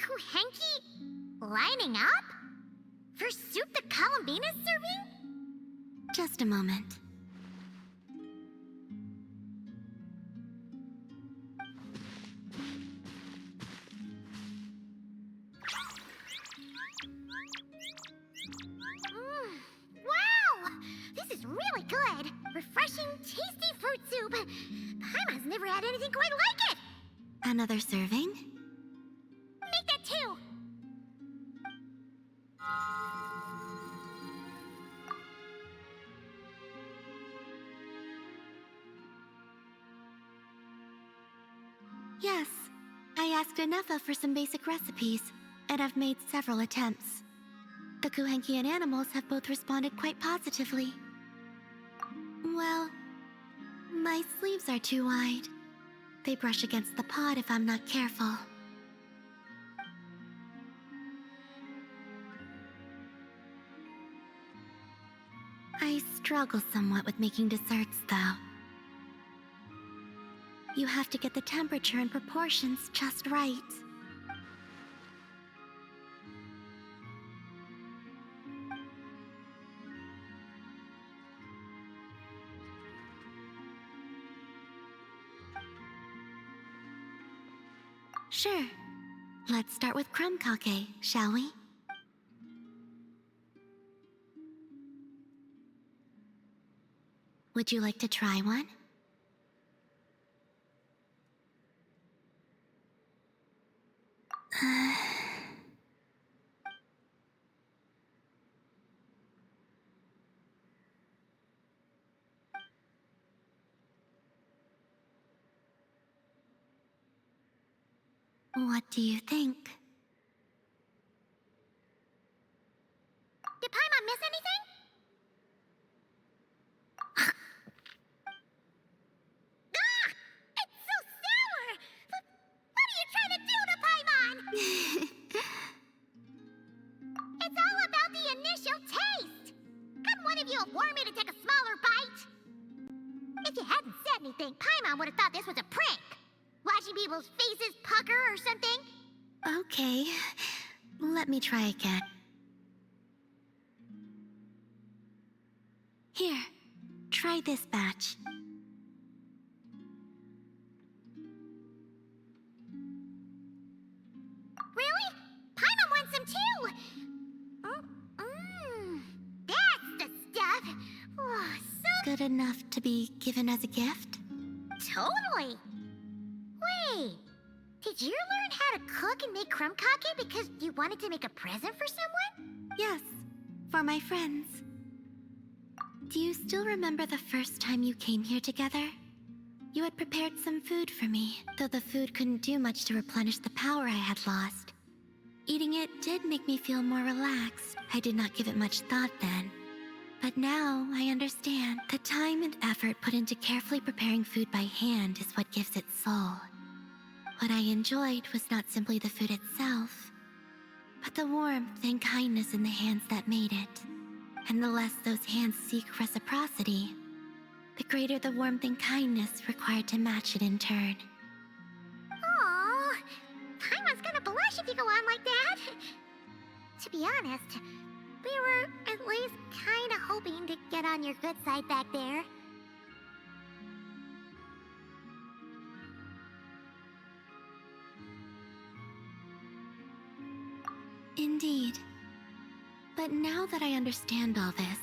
Kuhenki lining up? For soup the Columbina's serving? Just a moment. Wow! This is really good! Refreshing, tasty fruit soup! Paimon's never had anything quite like it! Another serving? Make that two! Yes. I asked Anefa for some basic recipes, and I've made several attempts. The Kuhenkian animals have both responded quite positively. Well, my sleeves are too wide. They brush against the pod if I'm not careful. I struggle somewhat with making desserts, though. You have to get the temperature and proportions just right. Sure. Let's start with crumb kake, shall we? Would you like to try one? What do you think? Did Paimon miss anything? Ah! It's so sour! What are you trying to do to Paimon? It's all about the initial taste! Couldn't one of you have warned me to take a smaller bite? If you hadn't said anything, Paimon would have thought this was a prank. Watching people's faces pucker or something? Okay. Let me try again. Here, try this batch. Really? Paimon wants some too! That's the stuff! Oh, so Good enough to be given as a gift? totally! Wait, did you learn how to cook and make crumb kake because you wanted to make a present for someone? Yes, for my friends. Do you still remember the first time you came here together? You had prepared some food for me, though the food couldn't do much to replenish the power I had lost. Eating it did make me feel more relaxed. I did not give it much thought then. But now I understand. The time and effort put into carefully preparing food by hand is what gives it soul. What I enjoyed was not simply the food itself, but the warmth and kindness in the hands that made it. And the less those hands seek reciprocity, the greater the warmth and kindness required to match it in turn. Aww, Paimon's gonna blush if you go on like that. To be honest, we were at least kinda hoping to get on your good side back there. Indeed. But now that I understand all this,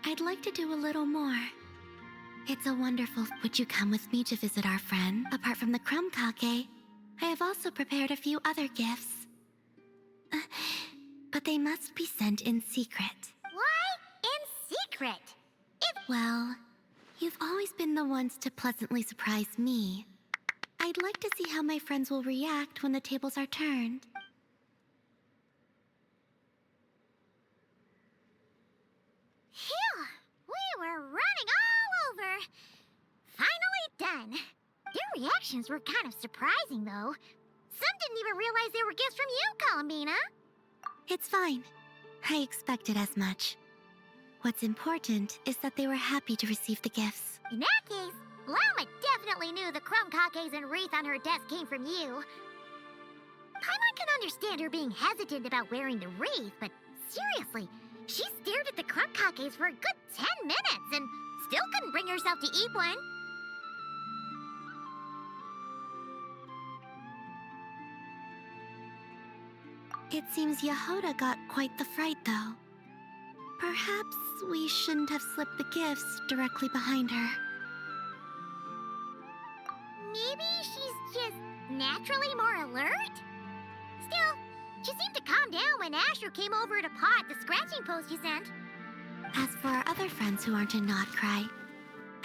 I'd like to do a little more. It's a wonderful... Would you come with me to visit our friend? Apart from the crumb kake, I have also prepared a few other gifts. But they must be sent in secret. Why in secret? Well, you've always been the ones to pleasantly surprise me. I'd like to see how my friends will react when the tables are turned. Phew! We were running all over! Finally done! Their reactions were kind of surprising, though. Some didn't even realize they were gifts from you, Columbina. It's fine. I expected as much. What's important is that they were happy to receive the gifts. In that case, Lama definitely knew the crumb kakes and wreath on her desk came from you. Paimon can understand her being hesitant about wearing the wreath, but seriously, she stared at the crunkakes for a good 10 minutes and still couldn't bring herself to eat one. It seems Yehoda got quite the fright, though. Perhaps we shouldn't have slipped the gifts directly behind her. Maybe she's just naturally more alert? Still, she seemed to calm down when Asher came over to paw at the scratching post you sent. As for our other friends who aren't in Nod-Krai,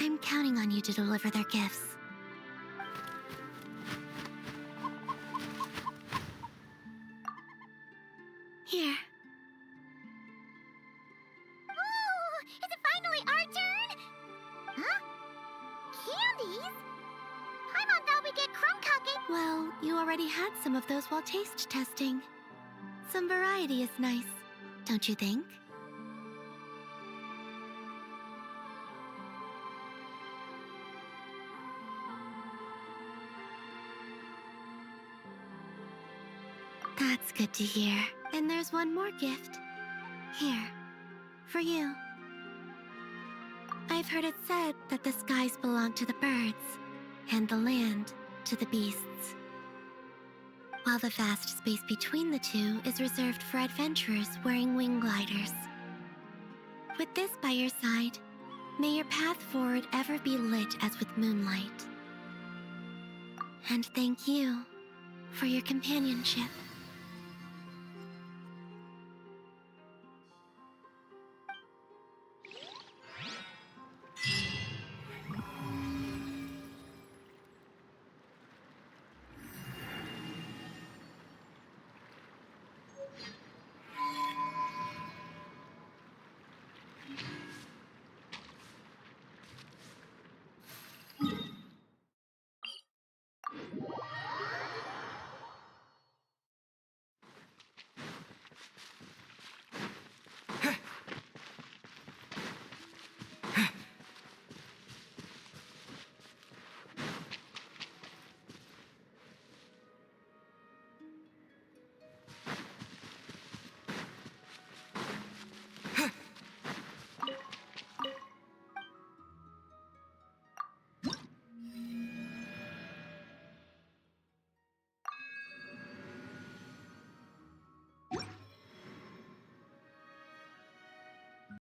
I'm counting on you to deliver their gifts. Here. Ooh, is it finally our turn? Huh? Candies? Paimon thought we'd get crunkake. Well, you already had some of those while taste testing. Some variety is nice, don't you think? That's good to hear. And there's one more gift. Here, for you. I've heard it said that the skies belong to the birds, and the land to the beasts, while the vast space between the two is reserved for adventurers wearing wing gliders. With this by your side, may your path forward ever be lit as with moonlight. And thank you for your companionship.